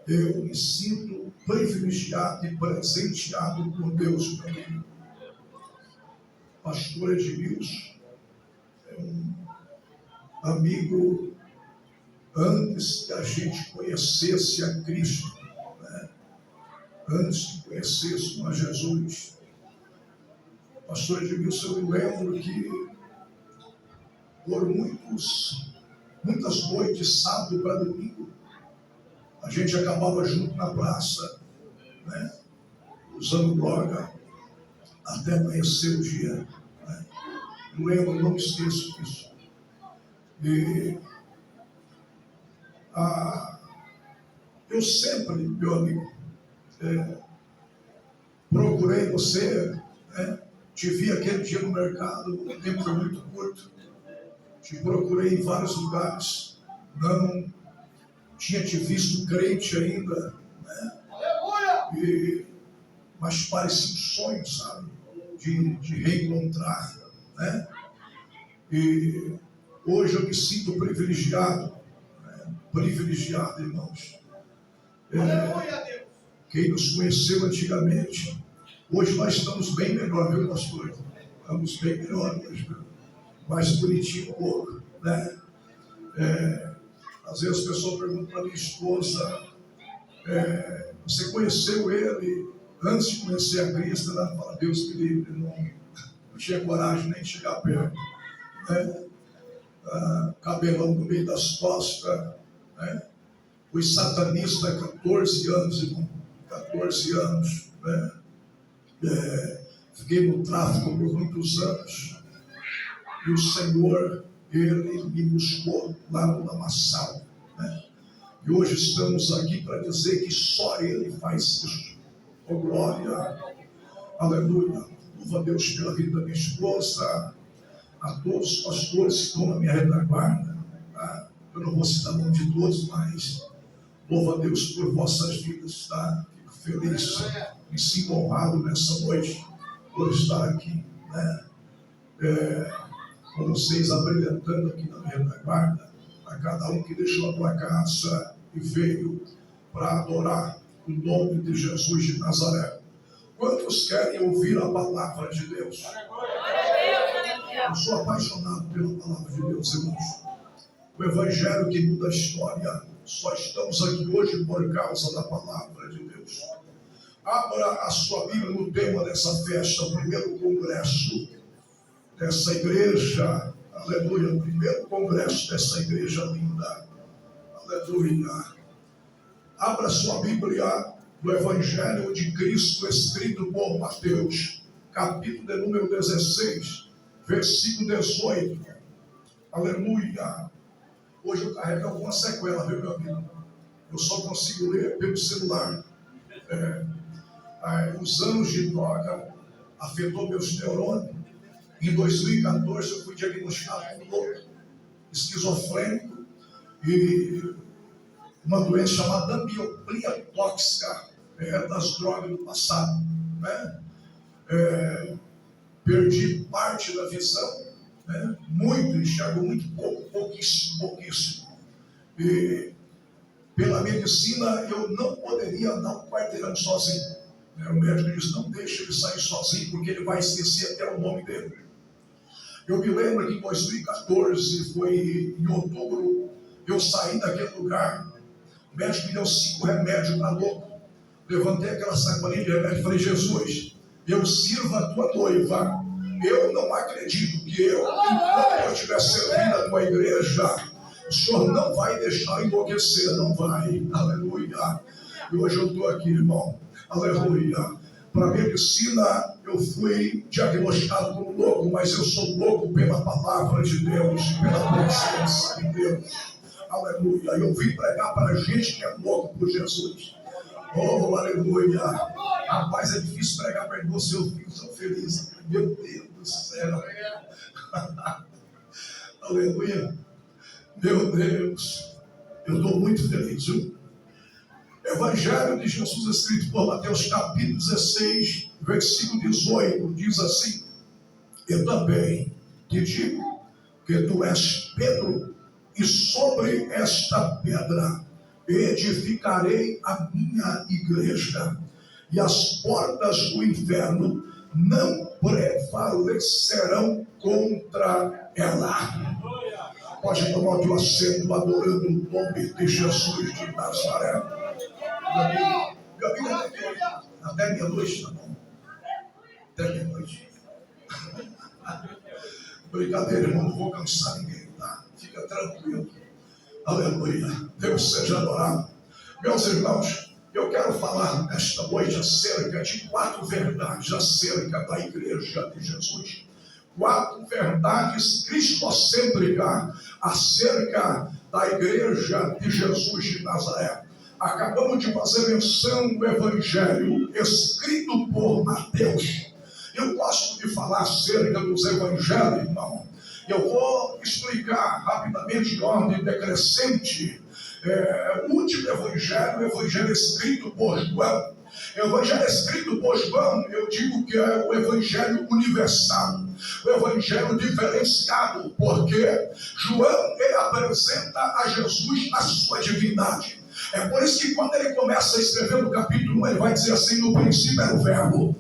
eu me sinto privilegiado e presenteado por Deus, meu amigo. Pastor Edmilson é um amigo antes que a gente conhecesse a Cristo, né? Antes que conhecêssemos a Jesus. Pastor Edmilson, eu me lembro que por muitas noites, sábado para domingo, a gente acabava junto na praça, né? Usando droga até amanhecer o dia, né? Não me esqueço disso. E eu sempre, meu amigo, procurei você, né? Te vi aquele dia no mercado, o tempo foi muito curto, te procurei em vários lugares, não tinha te visto crente ainda, né? Mas parecia um sonho, sabe, de reencontrar, né? E hoje eu me sinto privilegiado, né? Privilegiado, irmãos. Quem nos conheceu antigamente, hoje nós estamos bem melhor, viu, pastor? Estamos bem melhor hoje, mais bonitinho um pouco, né? Às vezes as pessoas perguntam para minha esposa, você conheceu ele antes de conhecer a Cristo? Ela fala, Deus me livre, não tinha coragem nem de chegar perto, né? Cabelão no meio das costas, né? Fui satanista há 14 anos, irmão, 14 anos, né? Fiquei no tráfico por muitos anos, e o Senhor, Ele me buscou lá no lamaçal, né? E hoje estamos aqui para dizer que só Ele faz isso. Oh, glória, aleluia. Louva a Deus pela vida da minha esposa, a todos os pastores que estão na minha retaguarda, tá? Eu não vou citar o nome de todos, mas louva a Deus por vossas vidas, tá? Fico feliz, me sinto honrado nessa noite por estar aqui, né? Com vocês abrilhantando aqui na minha retaguarda, a cada um que deixou a tua casa e veio para adorar o nome de Jesus de Nazaré. Quantos querem ouvir a palavra de Deus? Eu sou apaixonado pela palavra de Deus, irmãos. O Evangelho que muda a história. Só estamos aqui hoje por causa da palavra de Deus. Abra a sua Bíblia no tema dessa festa, o primeiro congresso dessa igreja. Aleluia, o primeiro congresso dessa igreja linda. Aleluia. Abra a sua Bíblia no Evangelho de Cristo, escrito por Mateus, capítulo de número 16, versículo 18. Aleluia. Hoje eu carrego alguma sequela, viu, meu amigo? Eu só consigo ler pelo celular. Os anos de droga afetou meus neurônios. Em 2014 eu fui diagnosticado como louco, esquizofrênico e uma doença chamada miopia tóxica, das drogas do passado, né? Perdi parte da visão, né? Muito, enxergo muito pouco, pouquíssimo. E pela medicina eu não poderia andar um quarteirão sozinho. O médico disse, não deixe ele sair sozinho, porque ele vai esquecer até o nome dele. Eu me lembro que em 2014, foi em outubro, eu saí daquele lugar, o médico me deu 5 remédios para louco. Levantei aquela sacolinha de remédio e falei, Jesus, eu sirvo a tua noiva. Eu não acredito que enquanto eu estiver servindo a tua igreja, o Senhor não vai deixar enlouquecer, não vai. Aleluia. E hoje eu estou aqui, irmão. Aleluia. Para a medicina, eu fui diagnosticado como louco, mas eu sou louco pela palavra de Deus, pela presença de Deus. Aleluia. Eu vim pregar para a gente que é louco por Jesus. Oh, aleluia. Rapaz, é difícil pregar para você, eu fico tão feliz. Meu Deus do céu. Aleluia. Meu Deus. Eu estou muito feliz, viu? Evangelho de Jesus escrito por Mateus capítulo 16, versículo 18, diz assim: eu também te digo que tu és Pedro, e sobre esta pedra edificarei a minha igreja, e as portas do inferno não prevalecerão contra ela. Pode tomar o teu assento adorando o nome de Jesus de Nazaré. Meu amigo, até meia-noite, tá bom? Até meia-noite. Brincadeira, irmão, não vou cansar ninguém, tá? Fica tranquilo. Aleluia. Deus seja adorado. Meus irmãos, eu quero falar nesta noite acerca de 4 verdades acerca da igreja de Jesus. 4 verdades cristocêntricas acerca da igreja de Jesus de Nazaré. Acabamos de fazer menção do evangelho escrito por Mateus. Eu gosto de falar acerca dos evangelhos, irmão. Eu vou explicar rapidamente de ordem decrescente. O último evangelho, o evangelho escrito por João. O evangelho escrito por João, eu digo que é o evangelho universal, o evangelho diferenciado, porque João, ele apresenta a Jesus na sua divindade. É por isso que quando ele começa a escrever no capítulo 1, ele vai dizer assim: no princípio era o verbo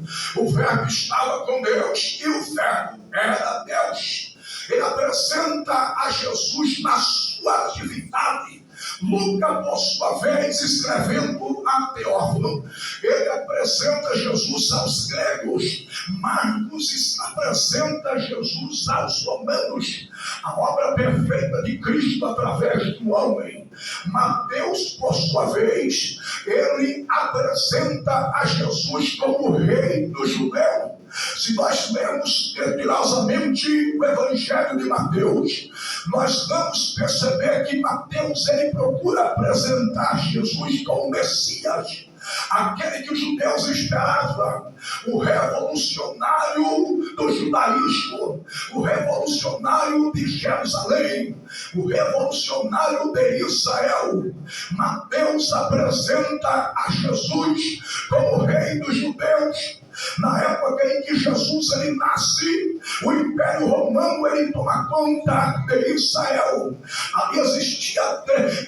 estava com Deus, e o verbo era Deus. Ele apresenta a Jesus na sua divindade. Lucas, por sua vez, escrevendo a Teófilo, ele apresenta Jesus aos gregos. Marcos apresenta Jesus aos romanos. A obra perfeita de Cristo através do homem. Mateus, por sua vez, ele apresenta a Jesus como rei do judeu. Se nós lermos meticulosamente o Evangelho de Mateus, nós vamos perceber que Mateus ele procura apresentar Jesus como Messias, aquele que os judeus esperavam, o revolucionário do judaísmo, o revolucionário de Jerusalém, o revolucionário de Israel. Mateus apresenta a Jesus como rei dos judeus. Na época em que Jesus ele nasce, o Império Romano ele toma conta de Israel. Ali existia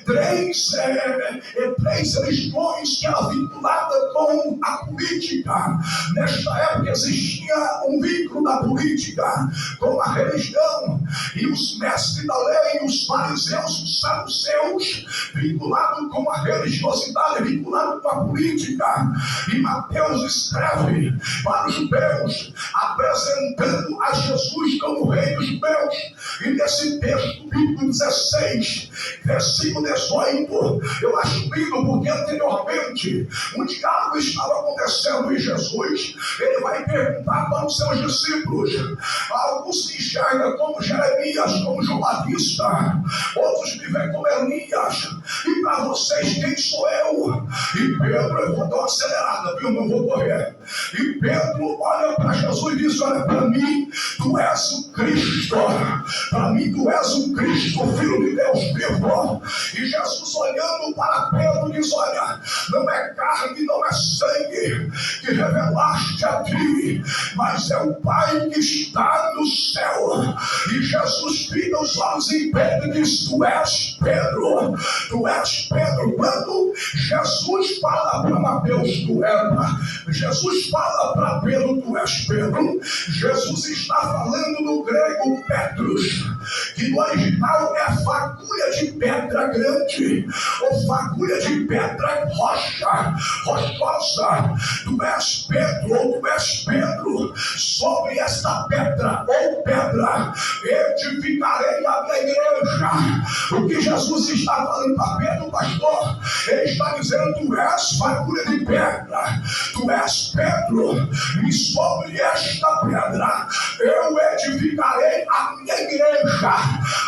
três religiões que eram vinculadas com a política. Nesta época existia um vínculo da política com a religião, e os mestres da lei, os fariseus, os saduceus, vinculados com a religiosidade, vinculados com a política. E Mateus escreve para os judeus, apresentando a Jesus como rei dos judeus. E nesse texto bíblico 16, versículo 18, eu acho lindo, porque anteriormente um diálogo estava acontecendo em Jesus. Ele vai perguntar para os seus discípulos. Alguns se enxergam como Jeremias, como João Batista, outros me veem como Elias. E para vocês, quem sou eu? E Pedro, eu vou dar uma acelerada, viu? Não vou correr. E Pedro olha para Jesus e diz: olha, para mim tu és o Cristo, para mim tu és o Cristo, o Filho de Deus vivo. E Jesus, olhando para Pedro, diz: olha, não é carne, não é sangue que revelaste a ti, mas é o Pai que está no céu. E Jesus fica os olhos em Pedro e diz: tu és Pedro, tu és Pedro. Quando Jesus fala para Mateus, tu és, Jesus fala para Pedro, tu és Pedro, Jesus está falando no grego Petrus, que no original é fagulha de pedra grande, ou fagulha de pedra rochosa. Tu és Pedro, ou tu és Pedro, sobre esta pedra, ou pedra, edificarei a minha igreja. O que Jesus está falando para Pedro, pastor? Ele está dizendo: tu és fagulha de pedra, tu és Pedro, e sobre esta pedra eu edificarei a minha igreja.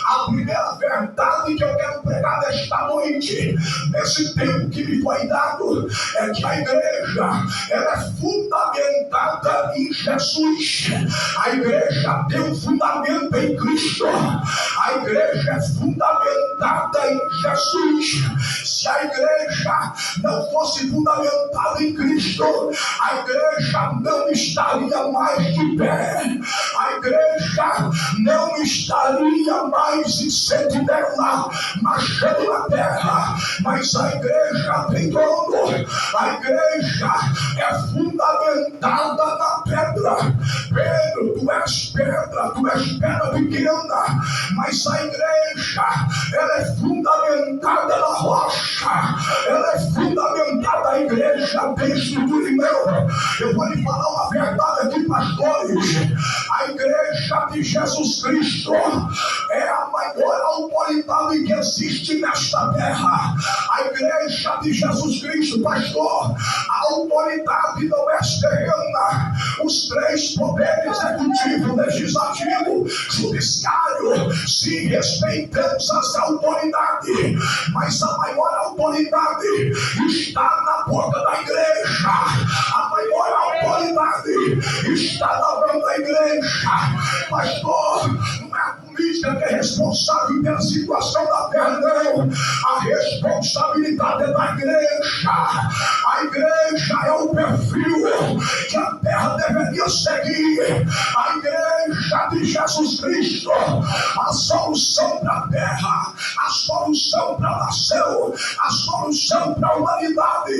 A primeira verdade que eu quero pregar nesta noite, nesse tempo que me foi dado, dizendo é que a igreja ela é fundamentada em Jesus. A igreja tem um fundamento em Cristo. A igreja é fundamentada em Jesus. Se a igreja não fosse fundamentada em Cristo, a igreja não estaria mais de pé. A igreja não estaria mais em sentinela, marchando na terra. Mas a igreja tem dono. A igreja é fundamentada na pedra. Pedro, tu és pedra pequena, mas a igreja ela é fundamentada na rocha. Ela é fundamentada, a igreja tem estrutura e meu. Eu vou lhe falar uma verdade aqui, pastores. A igreja de Jesus Cristo é a maior autoridade que existe nesta terra. A igreja de Jesus Cristo, pastor, a autoridade não é terrena. Os três poderes, executivo, legislativo, judiciário, se respeitamos as autoridades, mas a maior autoridade está na boca da igreja. A maior autoridade está na boca da igreja. Pastor, não é a política que é responsável pela situação da terra, não. A responsabilidade é da igreja. A igreja é o perfil que a terra deveria seguir. A igreja de Jesus Cristo, a solução para a terra, a solução para a nação, a solução para a humanidade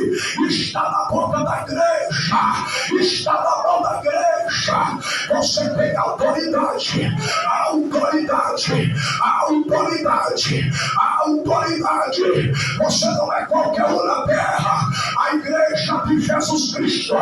está na boca da igreja, está na mão da igreja. Você tem autoridade, a autoridade, a autoridade, a autoridade. Você não é qualquer um na terra. A igreja de Jesus Cristo.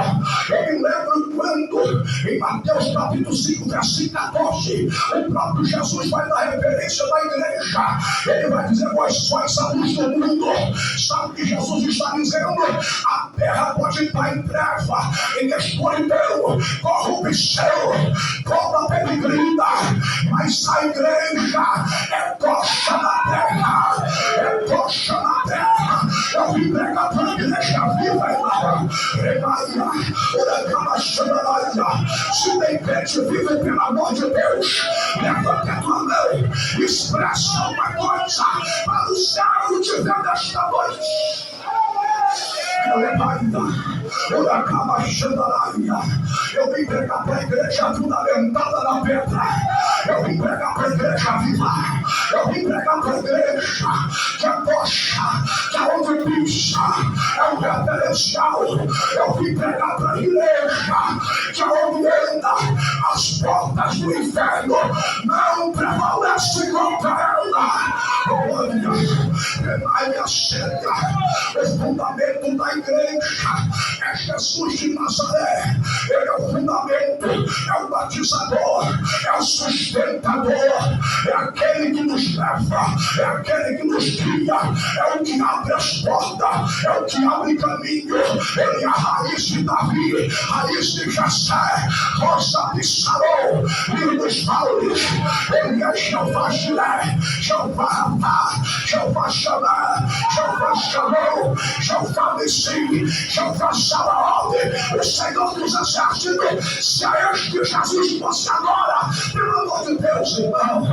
Eu me lembro quando em Mateus capítulo 5, versículo 14, o próprio Jesus vai dar referência da igreja. Ele vai dizer: vós sois a luz do mundo. Sabe o que Jesus está dizendo? A terra pode estar em treva, em escuridão, corrupção, toda peregrina, mas a igreja é tocha na terra, é tocha na terra. Eu vim pregar para a igreja viva e lá. Se tem crente vivo, pelo amor de Deus, levanta a tua mão, expressa uma coisa para o céu te ver desta noite. Eu vim pregar para a igreja fundamentada na pedra. Eu vim pregar para a igreja viva. Eu vim pregar para a igreja que é tocha, que é onde pisa, é um referencial. Eu vim pregar para a igreja que é onde anda as portas do inferno não prevalecem contra ela. Olha, o fundamento da igreja é Jesus de Nazaré. Ele é o fundamento, é o batizador, é o sustentador, é aquele que nos leva, é aquele que nos guia, é o que abre as portas, é o que abre caminho. Ele é a raiz de Davi, raiz de Jessé, rosa de Sarão, livro dos vales. Ele é Jeová Jiré, Jeová Rapá, Jeová Shammah, Jeová Shalom, Jeová Nissi, Jeová Sabaoth, o Senhor dos exércitos. Se é este Jesus fosse agora, pelo amor de Deus, irmão,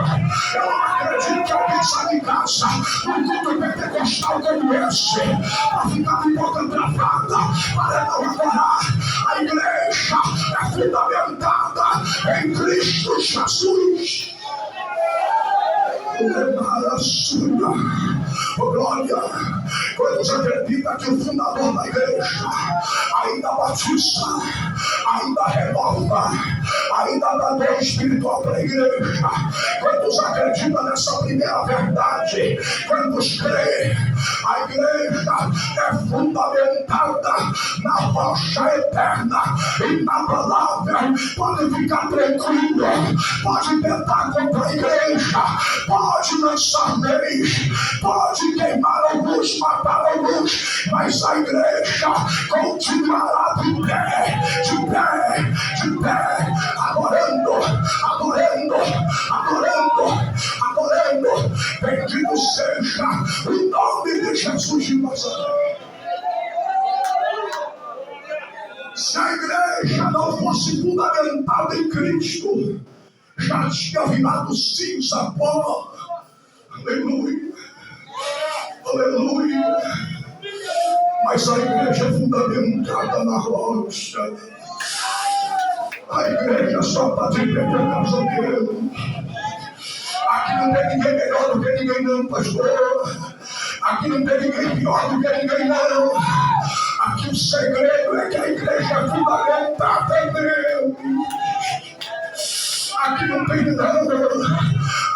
eu não acredito que alguém sai de casa num culto pentecostal como esse para ficar de boca travada, para não adorar. A igreja é fundamentada em Cristo Jesus. Oh, glória! Quando acredita que o fundador da igreja ainda batiza, ainda renova, ainda dá dor espiritual para a igreja, quantos acreditam nessa primeira verdade, quantos creem, a igreja é fundamentada na rocha eterna e na palavra. Pode ficar tranquilo, pode tentar contra a igreja, pode lançar leis, pode queimar alguns, matar alguns, mas a igreja continuará de pé, de pé, de pé, adorando, adorando, adorando, adorando. Bendito seja o nome de Jesus de Nazaré. fosse fundamentada em Cristo, já tinha virado cinza, pó. Aleluia. Aleluia. Mas a igreja é fundamentada na rocha. A igreja só está de pé por causa dele. Aqui não tem ninguém melhor do que ninguém não, pastor. Aqui não tem ninguém pior do que ninguém não. Aqui o segredo é que a igreja é fundamentada em Deus. Aqui não tem não.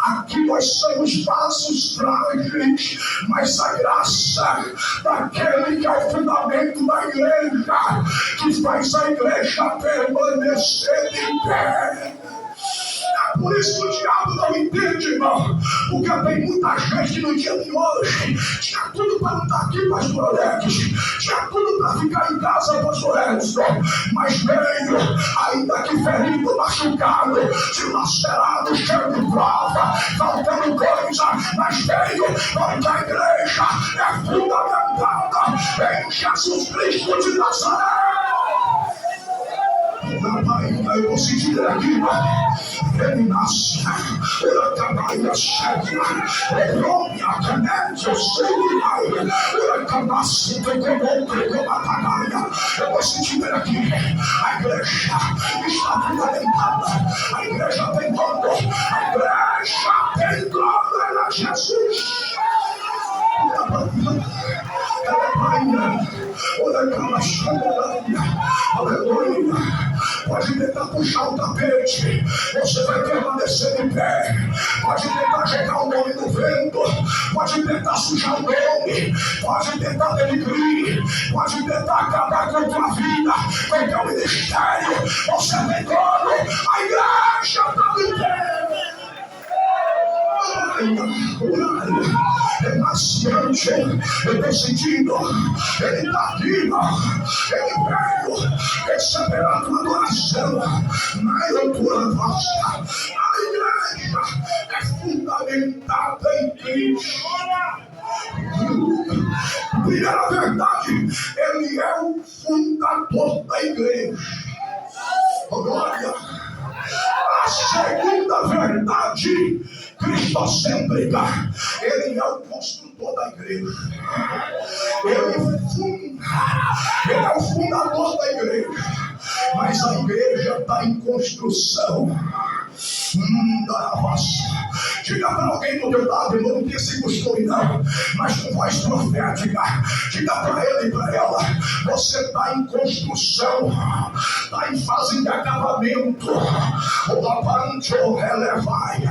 Aqui nós somos vasos frágeis, mas a graça daquele que é o fundamento da igreja, que faz a igreja permanecer em pé. É por isso que o diabo não entende, irmão. Porque tem muita gente que no dia de hoje tinha tudo para não estar aqui, pastor Alex. Tinha tudo para ficar em casa, pastor Edson. Mas veio, ainda que ferido, machucado, dilacerado, cheio de prova, faltando coisa. Mas veio, porque a igreja é fundamentada em Jesus Cristo de Nazaré. Eu vou sentir aqui, ele nasce, ela trabalha, chega, Rômia, Canédio, Síria, ela trabalha, pegou a trabalha. Eu vou sentir aqui, a igreja está fundamentada, a igreja tem dono, a igreja tem glória a Jesus. Aleluia. Pode tentar puxar o tapete, você vai permanecer de pé. Pode tentar jogar o nome no vento, pode tentar sujar o nome, pode tentar denigrir, pode tentar acabar com a tua vida, com o teu ministério. Você tem dono, a igreja está de pé. É maciante, eu estou sentindo, ele está vivo, ele veio receber a tua adoração na altura nossa. A igreja é fundamentada em Cristo. Primeira verdade, ele é o fundador da igreja. Glória. A segunda verdade cristocêntrica, ele é o construtor da igreja. Ele é o fundador da igreja. Mas a igreja está em construção. Diga para alguém do teu lado, irmão, não tem esse costume não, mas com voz profética, diga para ele e para ela: você está em construção, está em fase de acabamento. O Lapancho relevai,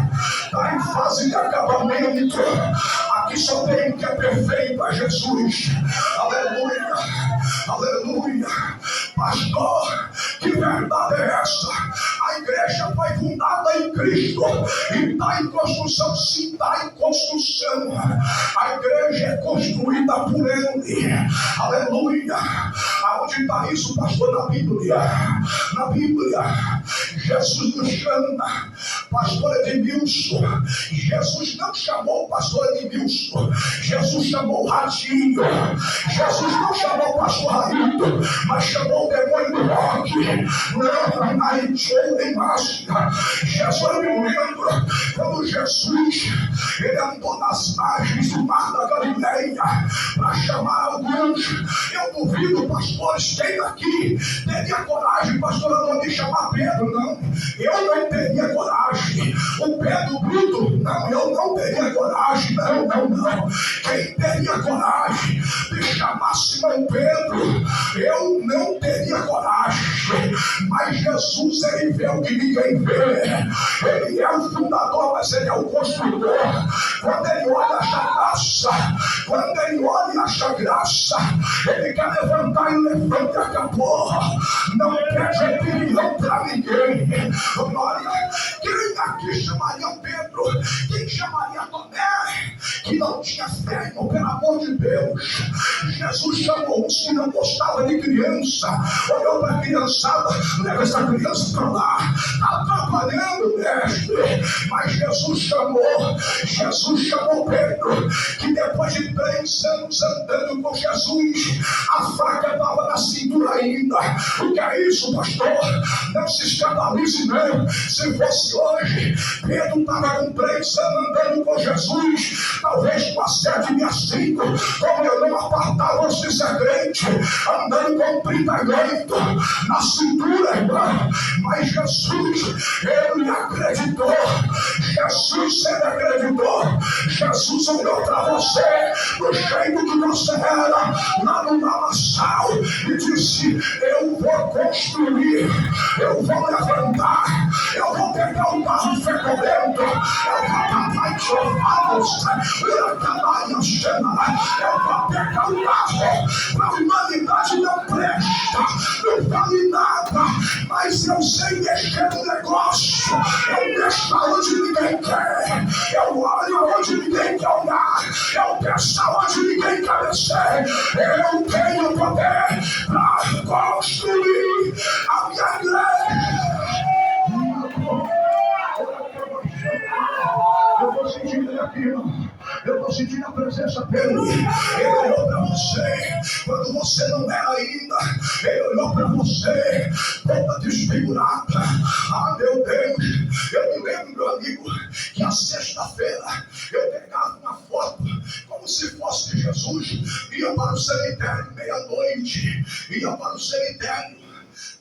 está em fase de acabamento. Aqui só tem o que é perfeito, é Jesus. Aleluia, aleluia. Pastor, que verdade é essa? A igreja foi fundada em Cristo e está em construção. Sim, está em construção. A igreja é construída por Ele. Aleluia. Aonde está isso, pastor? Na Bíblia. Na Bíblia, Jesus nos chama pastor Edmilson. Jesus não chamou o pastor Edmilson, Jesus chamou o Ratinho. Jesus não chamou o pastor Raildo, mas chamou o demônio do rock. Não, aí show nem máscara. Jesus, eu me lembro quando Jesus ele andou nas margens do mar da Galileia para chamar alguns. Eu duvido, pastores, quem aqui teria coragem, pastor, não de chamar Pedro, não. Eu não teria coragem. O Pedro bruto, não, eu não teria coragem, não. Quem teria coragem de chamar Simão Pedro? Eu não teria coragem. Mas Jesus, ele vê o que ninguém vê. Ele é o fundador, mas ele é o construtor. Quando ele olha essa graça, quando ele olha essa graça, ele quer levantar e levanta e acabou. Não pede opinião para ninguém. Glória. Quem aqui chamaria Pedro? Quem chamaria Tomé? Que não tinha fé, irmão, pelo amor de Deus. Jesus Jesus chamou uns que não gostavam de criança, olhou para a criançada, leva essa criança para lá, está atrapalhando, mestre. Mas Jesus chamou Pedro, que depois de 3 anos andando com Jesus, a faca estava na cintura ainda. O que é isso, pastor? Não se escandalize não. Se fosse hoje, Pedro estava com 3 anos andando com Jesus, talvez com a 7 e a 5, como eu não apartava os descrentes, andando com 38 na cintura, irmão. Mas Jesus, ele acreditou. Jesus, ele acreditou. Jesus olhou para você do jeito que você era lá no lamaçal e disse: eu vou construir, eu vou levantar, eu vou pegar um barro fecundento, eu vou papai de ovalos, eu vou pegar um barro para a humanidade não presta, não vale nada, mas eu sei mexer no negócio, eu mexo onde ninguém quer, eu olho onde ninguém quer olhar, eu peço onde ninguém quer descer, eu tenho poder para construir a minha igreja. Eu estou sentindo ele aqui, eu estou sentindo a presença dele. Ele olhou para você quando você não era ainda. Ele olhou para você toda desfigurada. Ah, meu Deus, eu me lembro, meu amigo, que a sexta-feira eu pegava uma foto como se fosse de Jesus, ia para o cemitério meia-noite, ia para o cemitério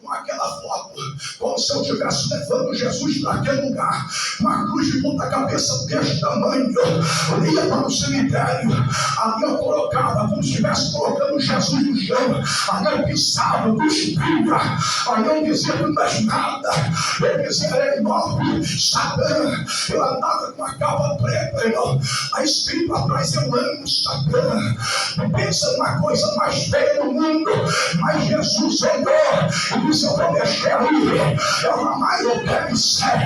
com aquela foto, como se eu estivesse levando Jesus para aquele lugar, uma cruz de ponta cabeça deste tamanho. Eu ia para o cemitério, ali eu colocava como se estivesse colocando Jesus no chão, ali eu pisava, eu cuspia, ali eu dizia: não és nada, eu dizia: é enorme, Satã. Eu andava com a capa preta, irmão, a escrito atrás: eu amo Satã. Pensa numa coisa mais feia do mundo, mas Jesus olhou e disse: eu vou mexer ali, eu jamais eu quero ser,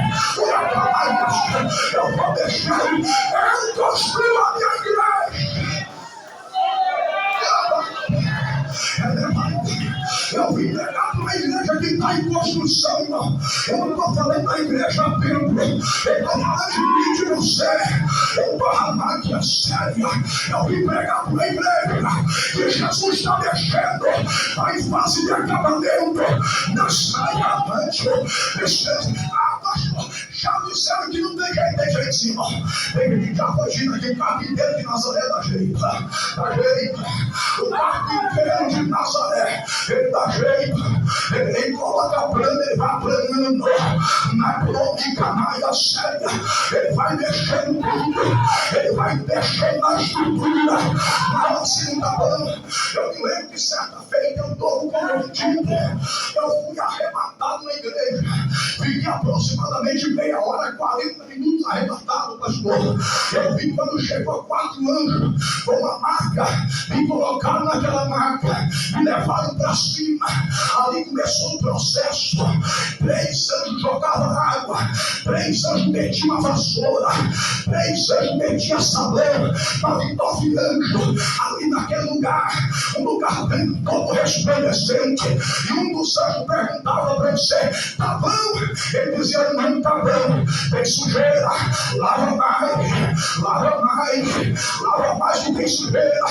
eu vou mexer ali, eu construo a minha igreja. Eu vim pregar para uma igreja que está em construção, irmão. Eu não estou falando da igreja templo, eu estou falando de mim e de você. Eu estou amando que é séria. Eu vim pregar para uma igreja que Jesus está mexendo, está em fase de acabamento, na saia avante. Já disseram que não tem jeito, tem jeito sim, irmão. Tem que já imagina que carpinteiro de Nazaré dá jeito. Dá jeito. O carpinteiro de Nazaré, ele dá jeito. Ele coloca a plana, ele vai planando na crônica, na séria. Ele vai mexendo tudo. Ele vai mexendo na estrutura. Mas assim não tá bom. Eu me lembro que certa feita eu estou convertido. Eu fui arrebatado na igreja. Fiquei aproximadamente meia hora, 40 minutos arrebatado, pastor. Eu vi quando chegou 4 anjos com uma maca, me colocaram naquela maca, me levaram para cima. Ali começou o processo. 3 anjos jogavam água, 3 anjos metiam a vassoura, 3 anjos metiam sabão, para 9 anjos ali naquele lugar, um lugar bem todo resplandecente. E um dos anjos perguntava para você: tá bom? Ele dizia: não tá bom, tem sujeira, lava mais, lava mais, lava mais que tem sujeira.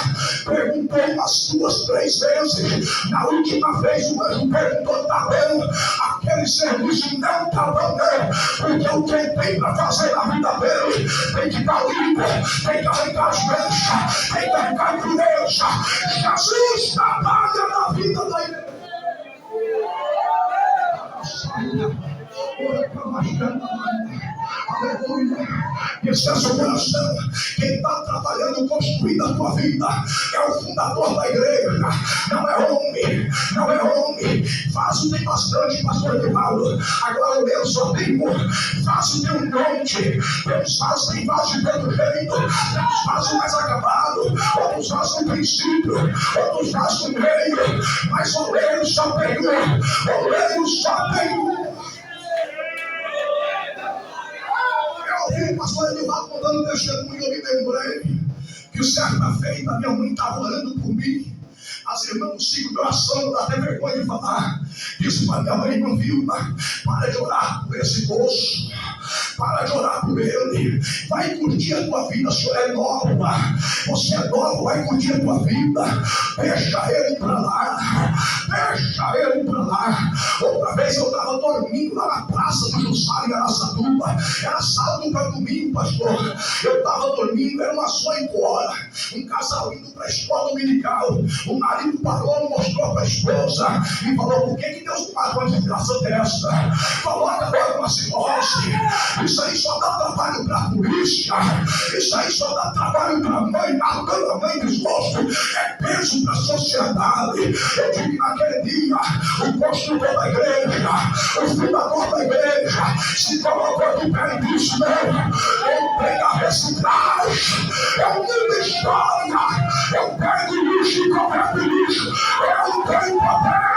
Perguntei umas 2, 3 vezes. Na última vez o anjo perguntou: tá bom? Aquele serviço não tá bom não, porque eu tentei para fazer na vida dele. Tem que dar limpo, tem que arrancar as manchas, tem que arrancar a impureza. Jesus trabalha na vida da igreja. Aleluia. Esse é seu coração. Quem está trabalhando, construindo a tua vida é o fundador da igreja. Não é homem, não é homem. Vaso tem bastante, pastor Evaldo. Agora o meu só tem um. Vaso tem um monte. Tem uns vasos, tem vaso de todo jeito. Tem uns vasos mais acabados, outros vasos no princípio, outros vasos no meio. Mas o oleiro só tem um. O oleiro só tem um. O pastor Edivaldo contando testemunho, eu me lembrei que certa feita minha mãe estava orando por mim. As irmãs do ciclo de oração dá até vergonha de falar. Disse, mas minha mãe não viu. Para de orar por esse moço. Para de orar por ele. Vai curtir a tua vida. O senhor é nova. Você é nova, vai curtir a tua vida. Deixa ele para lá. Deixa ele para lá. Outra vez eu estava dormindo lá na praça do Jussara, em Araçatuba. Era sábado para domingo, pastor. Eu estava dormindo, era umas 8 horas. Um casal indo para a escola dominical. O marido parou, mostrou para a esposa e falou: por que Deus não matou uma desgraça dessa? Coloca agora uma cirrose. Isso aí só dá trabalho para a polícia. Isso aí só dá trabalho para a mãe. Matando a mãe desgosto é peso para a sociedade. Eu digo naquele dia, o construtor da igreja, o fundador da igreja, se colocou de pé e disse: não, eu tenho a reciclagem, eu mudo história, eu pego lixo e converto lixo, eu tenho papel.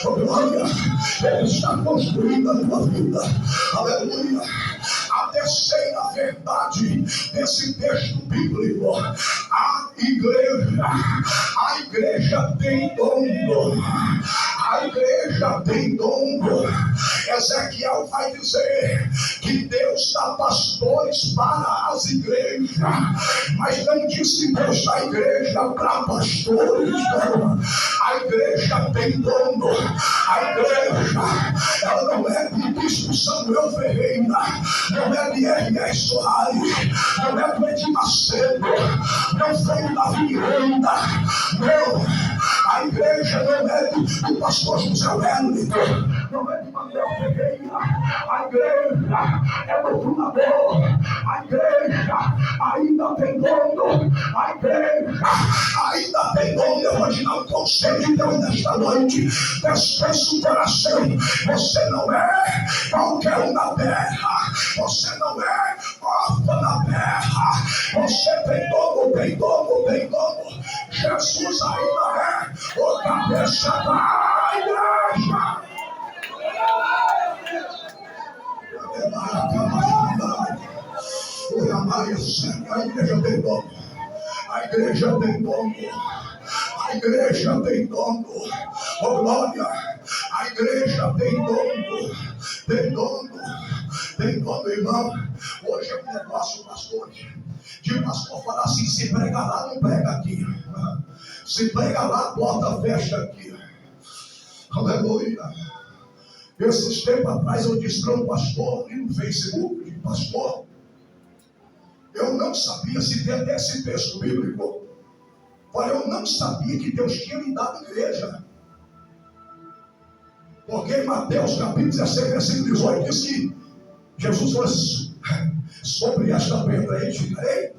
Glória, Ele está construindo a tua vida. Aleluia. A terceira verdade desse texto bíblico: a igreja tem dono. A igreja tem dono. Ezequiel vai dizer que Deus dá pastores para as igrejas, mas não diz que Deus dá igreja para pastores, não. A igreja tem dono. A igreja, ela não é de bispo Samuel Ferreira, não é de R.S. Soares, não é do Edir Macedo, não foi do Davi Miranda, não. A igreja não é do pastor José Wellington, não é de Manuel Ferreira. A igreja é do fundador. A igreja ainda tem dono. A igreja ainda tem dono. Eu vou te dar um conselho de Deus nesta noite. Descanse o coração. Você não é qualquer um na terra. Você não é órfão na terra. Você tem dono, tem dono, tem dono. Jesus ainda é o cabeça da igreja. A igreja tem dono. A igreja tem dono. A igreja tem dono. Oh glória. A igreja tem dono. Tem dono. Tem dono, irmão. Hoje é um negócio, pastor, de o pastor falar assim: se prega lá, não prega aqui. Se prega lá, a porta fecha aqui. Aleluia. Esses tempos atrás eu disse para um pastor no Facebook: de pastor, eu não sabia se tem até esse texto bíblico. Olha, eu não sabia que Deus tinha me dado igreja. Porque em Mateus capítulo 16, versículo 18 diz que Jesus falou assim: sobre esta pedra edificarei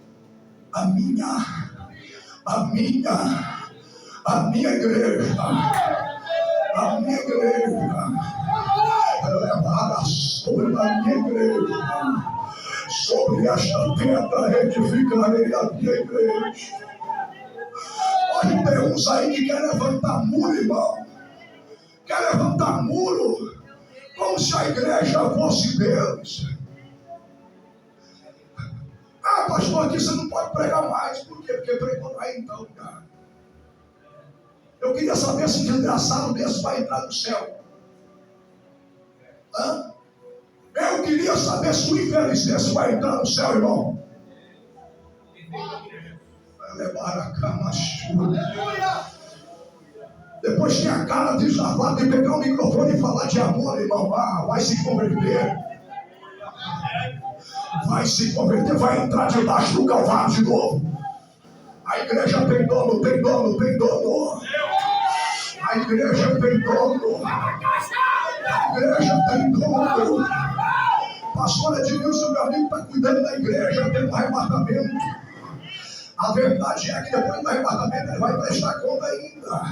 a minha igreja. A minha igreja. Sobre a minha igreja. Sobre esta pedra edificarei a minha igreja. Olha, tem uns aí que quer levantar muro, irmão. Quer levantar muro como se a igreja fosse Deus. Ah, pastor, aqui você não pode pregar mais. Por quê? Porque pregou lá então, cara. Eu queria saber se um desgraçado desse vai entrar no céu. Hã? Eu queria saber se o infeliz desse vai entrar no céu, irmão. Vai levar a cama chuva. Depois tem a cara de lavado de pegar o microfone e falar de amor, irmão. Ah, vai se converter. Vai se converter, vai entrar debaixo do Calvário de novo. A igreja tem dono, tem dono, tem dono. A igreja tem dono. A igreja tem dono. Pastor Edmilson, meu amigo, está cuidando da igreja até o arrebatamento. A verdade é que depois do arrebatamento ele vai prestar conta ainda.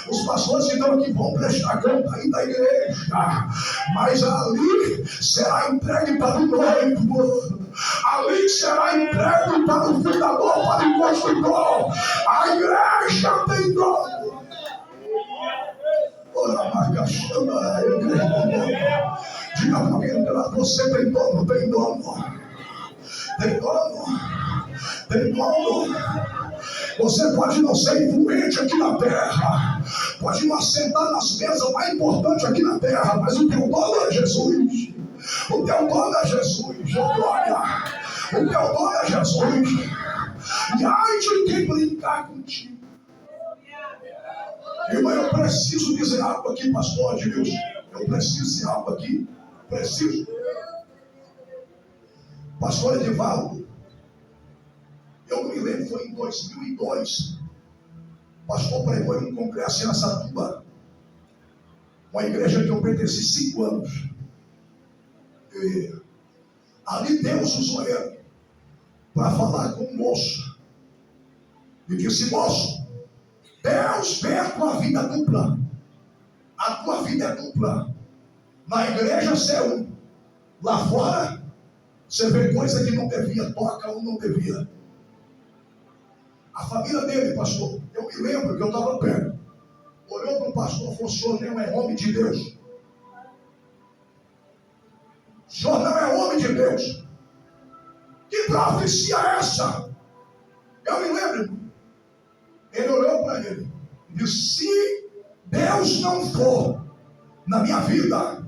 Os pastores que estão aqui vão prestar conta ainda da igreja. Mas ali será entregue para o noivo. Ali será entregue para o fundador, para o construtor. A igreja tem dono. Ora, marca, chama a igreja. Diga para alguém: você tem dono, tem dono. Tem dono. Tem dono. Você pode não ser influente aqui na terra, pode não assentar nas mesas mais importantes aqui na terra, mas o teu dono é Jesus. O teu dono é Jesus. Oh, glória. O teu dono é Jesus. E ai de quem brincar contigo. Irmão, eu preciso dizer algo aqui, pastor Adilson. Eu preciso dizer algo aqui. Preciso. Pastor Edivaldo, eu me lembro, foi em 2002. O pastor pregou em um congresso em Araçatuba, uma igreja que eu pertenci 5 anos. E ali Deus usou ele para falar com um moço. E disse: moço, Deus vê a tua vida dupla. A tua vida é dupla. Na igreja você é um. Lá fora você vê coisa que não devia, toca ou não devia. A família dele, pastor, eu me lembro que eu estava perto. Olhou para o pastor e falou: o senhor não é homem de Deus. O senhor não é homem de Deus. Que profecia é essa? Eu me lembro. Ele olhou para ele e disse: se Deus não for na minha vida,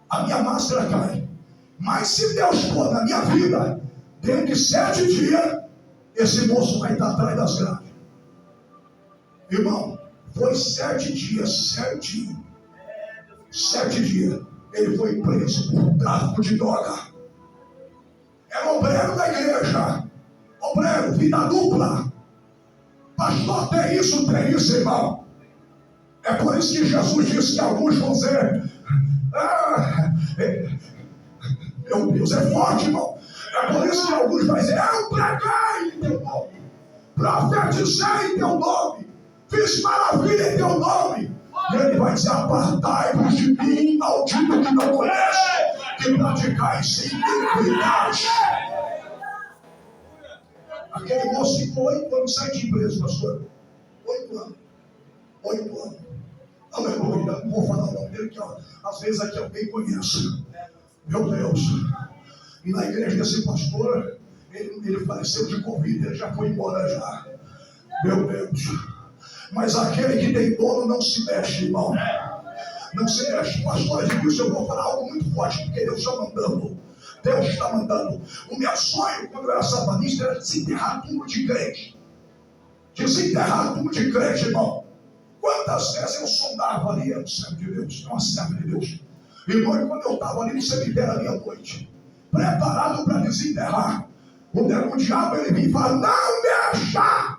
a minha máscara cai. Mas se Deus for na minha vida, dentro de 7 dias, esse moço vai estar atrás das grades. Irmão, foi 7 dias, certinho. 7 dias. Ele foi preso por tráfico de droga. Era obreiro da igreja. Obreiro, vida dupla. Pastor, tem isso, irmão. É por isso que Jesus disse que alguns vão dizer: meu Deus, é forte, irmão. É por isso que alguns vão dizer: eu preguei em teu nome, profetizei em teu nome, fiz maravilha em teu nome. E ele vai dizer: apartai-vos de mim, maldito que não conhece, que praticais iniquidade. Aquele moço ficou 8 anos sem de preso, pastor. 8 anos. 8 anos. Aleluia. Não vou falar o nome dele, que às vezes aqui alguém conhece. Meu Deus. E na igreja desse pastor, ele faleceu de Covid, ele já foi embora já. Meu Deus. Mas aquele que tem dono não se mexe, irmão. Não se mexe. Pastor Edilson, eu vou falar algo muito forte, porque Deus está mandando. Deus está mandando. O meu sonho, quando eu era satanista, era desenterrar tudo de crente. Desenterrar tudo de crente, irmão. Quantas vezes eu sondava ali no céu de Deus, uma serva de Deus. Irmão, e quando eu estava ali no cemitério ali à noite, preparado para desenterrar, o diabo ele vinha e falava: não mexa!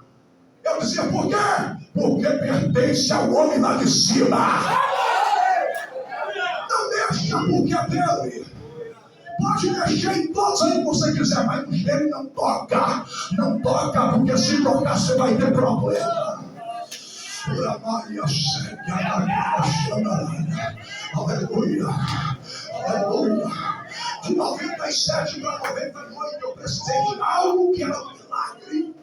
Eu dizia: por quê? Porque pertence ao homem lá de cima. Não mexa, porque é dele. Pode mexer em todos aí que você quiser, mas nos dele não toca. Não toca, porque se tocar você vai ter problema. Aleluia. Aleluia. De 97 para 98 eu precisei de algo que era um milagre.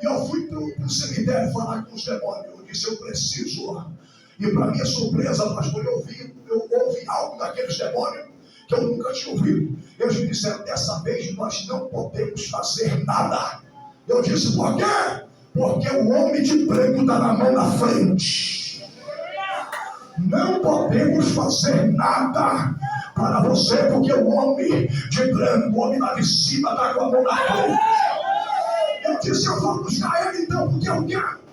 E eu fui para o cemitério falar com os demônios. Eu disse: eu preciso. E para minha surpresa, pastor, eu ouvi algo daqueles demônios que eu nunca tinha ouvido. Eles me disseram: dessa vez nós não podemos fazer nada. Eu disse: por quê? Porque o homem de branco está na mão na frente. Não podemos fazer nada para você, porque o homem de branco, o homem lá de cima, está com a mão na frente. Eu disse: eu vou buscar ele então, porque eu quero.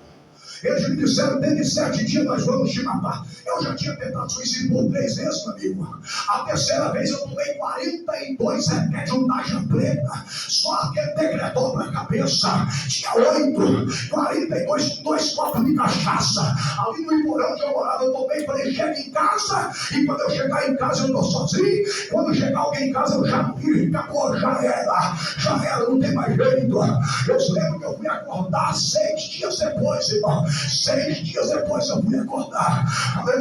Eles me disseram: dentro de 7 dias nós vamos te matar. Eu já tinha tentado suicídio por 3 vezes, meu amigo. A terceira vez eu tomei 42 remédios tarja preta. Só aquele decretor na cabeça. Tinha 42, 2 copos de cachaça. Ali no Imorão onde eu morava, eu tomei para ele chegar em casa. E quando eu chegar em casa, eu estou sozinho. Quando chegar alguém em casa, eu já não vi. Acabou, já era, não tem mais jeito. Eu lembro que eu fui acordar 6 dias depois, irmão. 6 dias depois eu fui acordar.